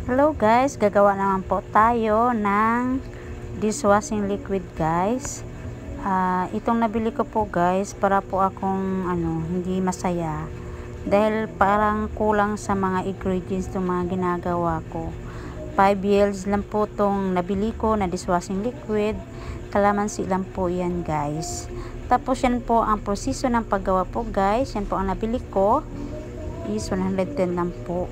Hello guys, gagawa naman po tayo ng dishwashing liquid guys. Itong nabili ko po guys para po akong hindi masaya. Dahil parang kulang sa mga ingredients itong mga ginagawa ko. 5 ml lang po itong nabili ko na dishwashing liquid. Kalamansi lang po yan guys. Tapos yan po ang proseso ng paggawa po guys. Yan po ang nabili ko. Is 110 lang po.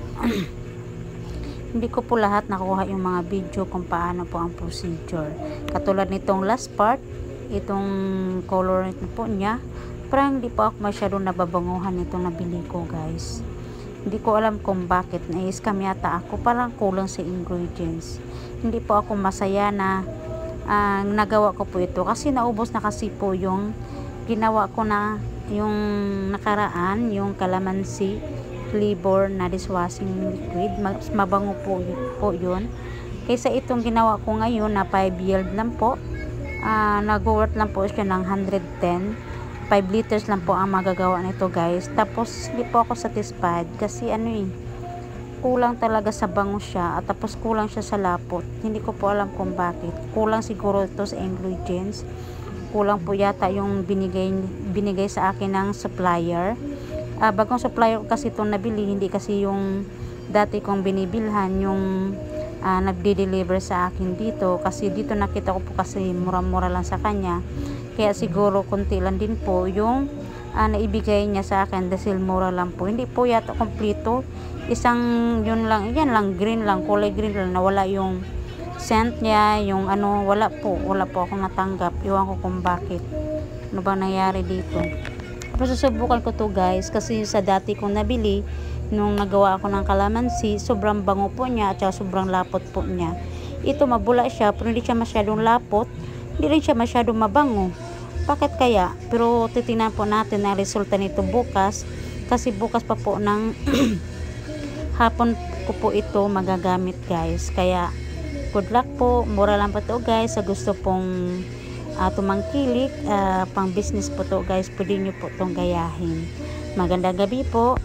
Hindi ko po lahat nakuha yung mga video kung paano po ang procedure. Katulad nitong last part, itong color nito po niya, parang hindi po ako masyadong nababanguhan itong nabili ko guys. Hindi ko alam kung bakit na-scam yata ako, parang kulang sa ingredients. Hindi po ako masaya na nagawa ko po ito kasi naubos na kasi po yung ginawa ko na yung nakaraan, yung calamansi flavor na dishwashing liquid. Mas mabango po yun kaysa itong ginawa ko ngayon na 5 ml lang po. Nag-worth lang po siya ng 110. 5 liters lang po ang magagawa nito guys. Tapos hindi po ako satisfied kasi kulang talaga sa bango siya at tapos kulang siya sa lapot. Hindi ko po alam kung bakit. Kulang siguro ito sa ingredients. Kulang po yata yung binigay sa akin ng supplier. Bagong supplier kasi itong nabili, hindi kasi yung dati kong binibilhan yung nagde-deliver sa akin dito, kasi dito nakita ko po kasi mura-mura lang sa kanya, kaya siguro konti lang din po yung naibigay niya sa akin dahil mura lang po. Hindi po yata kompleto, isang yun lang, yan lang, green lang, kulay green lang, nawala yung scent niya, yung wala po akong natanggap. Iwan ko kung bakit, ano ba nangyari dito. Pero susubukan ko to guys kasi sa dati kong nabili nung nagawa ako ng calamansi, sobrang bango po niya at sobrang lapot po niya. Ito mabula siya pero hindi siya masyadong lapot, hindi rin siya masyadong mabango. Bakit kaya? Pero titingnan po natin ang resulta nito bukas, kasi bukas pa po ng hapon ko po ito magagamit guys. Kaya good luck po, mura lang po to guys. Sa gusto pong tumangkilik, pang business po to guys, pwede nyo po itong gayahin. Magandang gabi po.